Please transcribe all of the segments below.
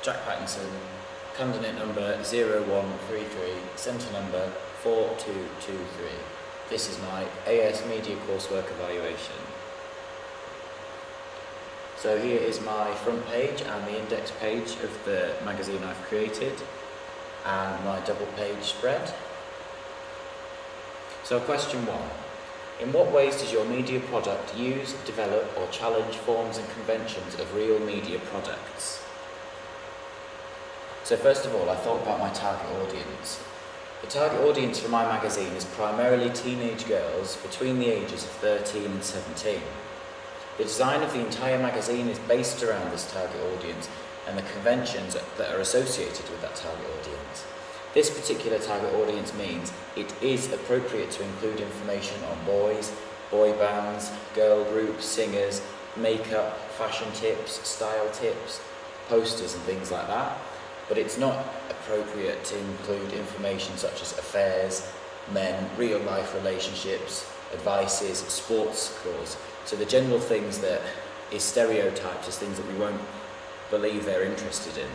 Jack Pattinson, candidate number 0133, centre number 4223. This is my AS Media Coursework evaluation. So here is my front page and the index page of the magazine I've created, and my double page spread. So question 1. In what ways does your media product use, develop or challenge forms and conventions of real media products? So first of all, I thought about my target audience. The target audience for my magazine is primarily teenage girls between the ages of 13 and 17. The design of the entire magazine is based around this target audience and the conventions that are associated with that target audience. This particular target audience means it is appropriate to include information on boys, boy bands, girl groups, singers, makeup, fashion tips, style tips, posters and things like that. But it's not appropriate to include information such as affairs, men, real life relationships, advices, sports scores. So the general things that is stereotyped as things that we won't believe they're interested in.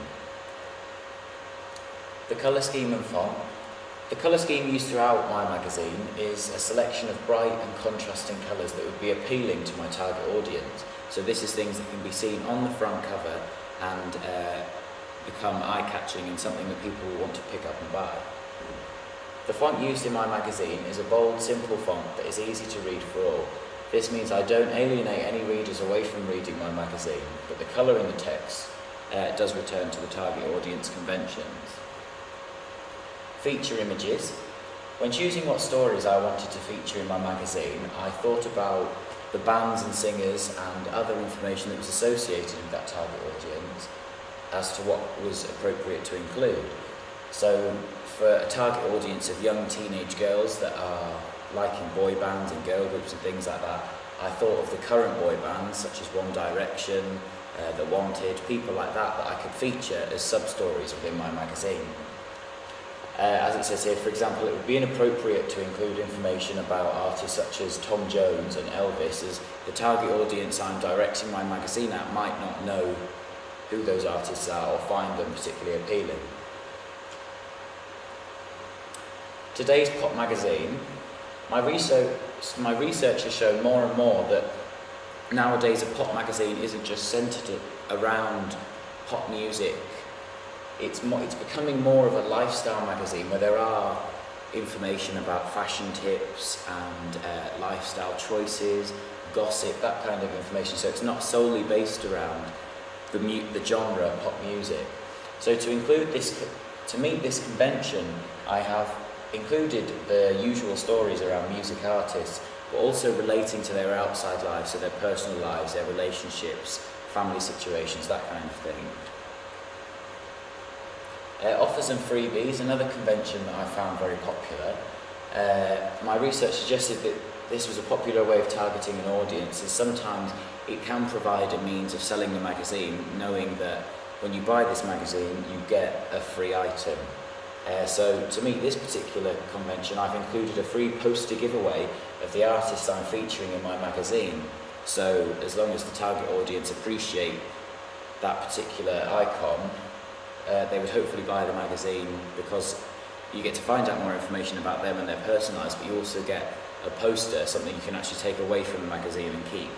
The colour scheme and font. The colour scheme used throughout my magazine is a selection of bright and contrasting colours that would be appealing to my target audience. So this is things that can be seen on the front cover and become eye-catching and something that people will want to pick up and buy. The font used in my magazine is a bold, simple font that is easy to read for all. This means I don't alienate any readers away from reading my magazine, but the colour in the text does return to the target audience conventions. Feature images. When choosing what stories I wanted to feature in my magazine, I thought about the bands and singers and other information that was associated with that target audience as to what was appropriate to include. So for a target audience of young teenage girls that are liking boy bands and girl groups and things like that, I thought of the current boy bands such as One Direction, The Wanted, people like that I could feature as sub-stories within my magazine. As it says here, for example, it would be inappropriate to include information about artists such as Tom Jones and Elvis, as the target audience I'm directing my magazine at might not know who those artists are or find them particularly appealing. Today's pop magazine. My research has shown more and more that nowadays a pop magazine isn't just centred around pop music. It's becoming more of a lifestyle magazine where there are information about fashion tips and lifestyle choices, gossip, that kind of information. So it's not solely based around the genre pop music. So to meet this convention, I have included the usual stories around music artists, but also relating to their outside lives, so their personal lives, their relationships, family situations, that kind of thing. Offers and freebies, another convention that I found very popular. My research suggested that this was a popular way of targeting an audience, as sometimes it can provide a means of selling the magazine, knowing that when you buy this magazine, you get a free item. So to meet this particular convention, I've included a free poster giveaway of the artists I'm featuring in my magazine. So as long as the target audience appreciate that particular icon, they would hopefully buy the magazine, because you get to find out more information about them and their personal lives, but you also get a poster, something you can actually take away from the magazine and keep.